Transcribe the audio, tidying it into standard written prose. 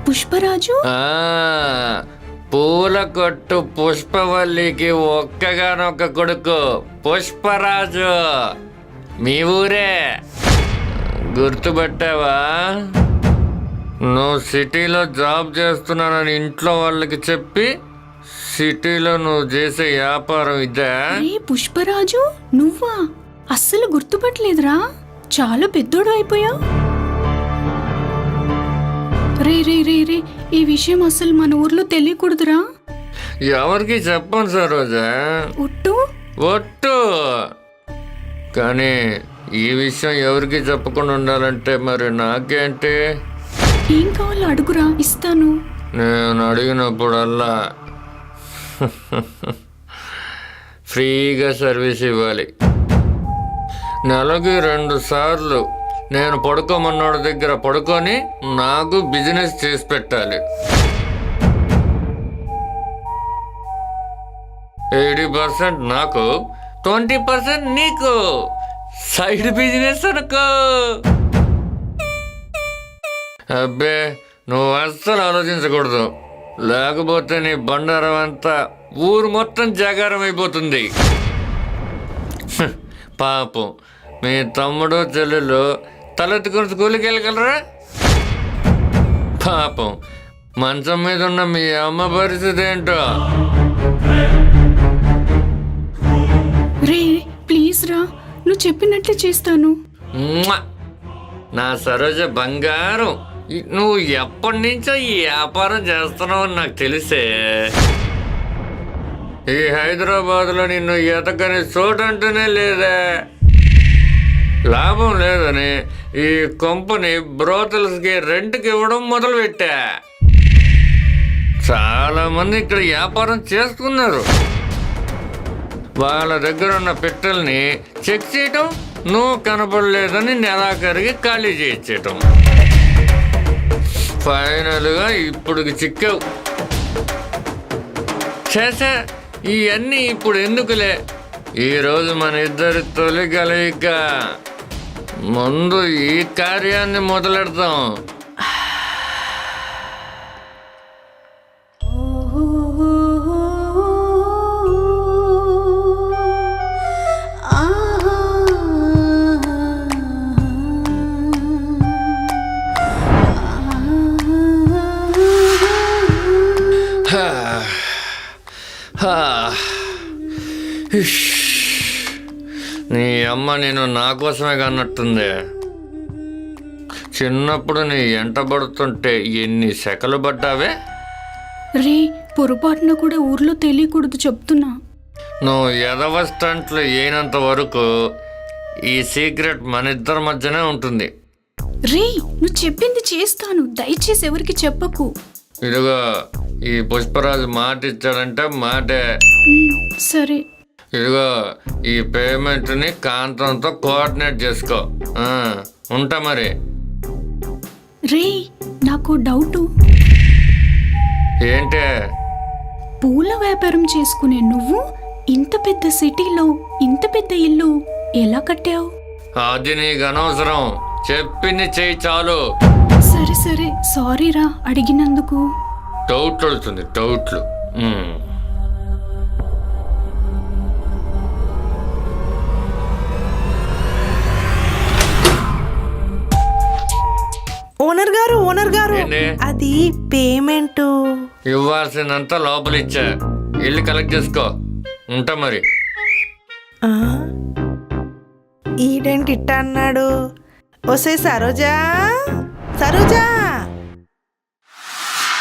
పుష్పరాజు? పూల కొట్టు పుష్పవల్లికి ఒక్కగానొక్క కొడుకు పుష్పరాజు. మీ ఊరే గుర్తుపట్టావా? నువ్వు సిటీలో జాబ్ చేస్తున్నానని ఇంట్లో వాళ్ళకి చెప్పి సిటీలో నువ్వు చేసే వ్యాపారం ఇదే. పుష్పరాజు నువ్వా? అస్సలు గుర్తుపట్టలేదురా, చాలా పెద్దోడు అయిపోయావు. రే రే రే రే ఈ విషయం అసలు మన ఊర్లో తెలియకూడదురా. ఎవరికి చెప్పను సరోజా. ఒట్టు? ఒట్టు. కానీ ఈ విషయం ఎవరికి చెప్పకుండా ఉండాలంటే మరి నాకేంటి? ఏం కావాలో అడుగురా, ఇస్తాను. నేను అడిగినప్పుడల్లా ఫ్రీగా సర్వీస్ ఇవ్వాలి. నెలకి 2 సార్లు నేను పడుకోమన్నోడి దగ్గర పడుకొని నాకు బిజినెస్ చేసి పెట్టాలి. 80% నాకు, 20% నీకు. సైడ్ బిజినెస్ అనుకో. అబ్బే నువ్వు అస్సలు ఆలోచించకూడదు, లేకపోతే నీ బండారం అంతా ఊరు మొత్తం జాగారం అయిపోతుంది. పాపం మీ తమ్ముడు చెల్లెలు తలెత్తుకుని స్కూల్కి వెళ్ళగలరా? పాపం మంచం మీద ఉన్న మీ అమ్మ పరిస్థితి ఏంటో. రే ప్లీజ్ రా, నువ్వు చెప్పినట్లే చేస్తాను. నా సరోజ బంగారం, నువ్వు ఎప్పటి నుంచో ఈ వ్యాపారం చేస్తున్నావు నాకు తెలిసే. ఈ హైదరాబాద్లో నిన్ను ఎతకని చోటు అంటూనే లేదే. లాభం లేదని ఈ కంపెనీ బ్రోతల్స్కి రెంట్కి ఇవ్వడం మొదలుపెట్టా. చాలామంది ఇక్కడ వ్యాపారం చేస్తున్నారు. వాళ్ళ దగ్గర ఉన్న పెట్టెల్ని చెక్ చేయటం, నువ్వు కనపడలేదని నెలాఖరికి ఖాళీ చేయించటం. ఫైనల్గా ఇప్పుడు చిక్కావు. చేసా ఇవన్నీ ఇప్పుడు ఎందుకులే. ఈరోజు మన ఇద్దరి తొలి కలయిక. ముందు ఈ కార్యాన్ని మొదలెడతాం. నీ అమ్మ నేను నా కోసమే కన్నట్టుంది. చిన్నప్పుడు నీ ఎంటబడుతుంటే ఎన్ని సెకలు పడ్డావే. రే పొరపాటున కూడా ఊర్లో తెలియకూడదు చెప్తున్నా. నువ్వు ఎదవ స్టంట్లు అయినంత వరకు ఈ సీక్రెట్ మన ఇద్దరి మధ్యనే ఉంటుంది. రే నువ్వు చెప్పింది చేస్తాను, దయచేసి ఎవరికి చెప్పకు. ఇదిగో ఈ పుష్పరాజు మాట ఇచ్చాడంటే మాటే. సరే. ఇదిగో ఈ పేమెంట్ని కాంతంతో కోఆర్డినేట్ చేసుకో. ఉంటా మరి. రే నాకు డౌటు. ఏంటే? పూల వ్యాపారం చేసుకునే నువ్వు ఇంత పెద్ద సిటీలో ఇంత పెద్ద ఇల్లు ఎలా కట్టావు? అది నీకు అనవసరం, చెప్పింది చెయ్యి చాలు. సరే సరే, సారీరా అడిగినందుకు. డౌట్లు వస్తుంది, డౌట్లు. ఓనర్ గారు అది పేమెంట్ ఇవ్వాల్సినంత లోపల ఇచ్చా, వెళ్ళి కలెక్ట్ చేసుకో. ఉంటా మరి. ఈడేంటి ఇట్ట అన్నాడు? ఒసే సరోజా, సరోజా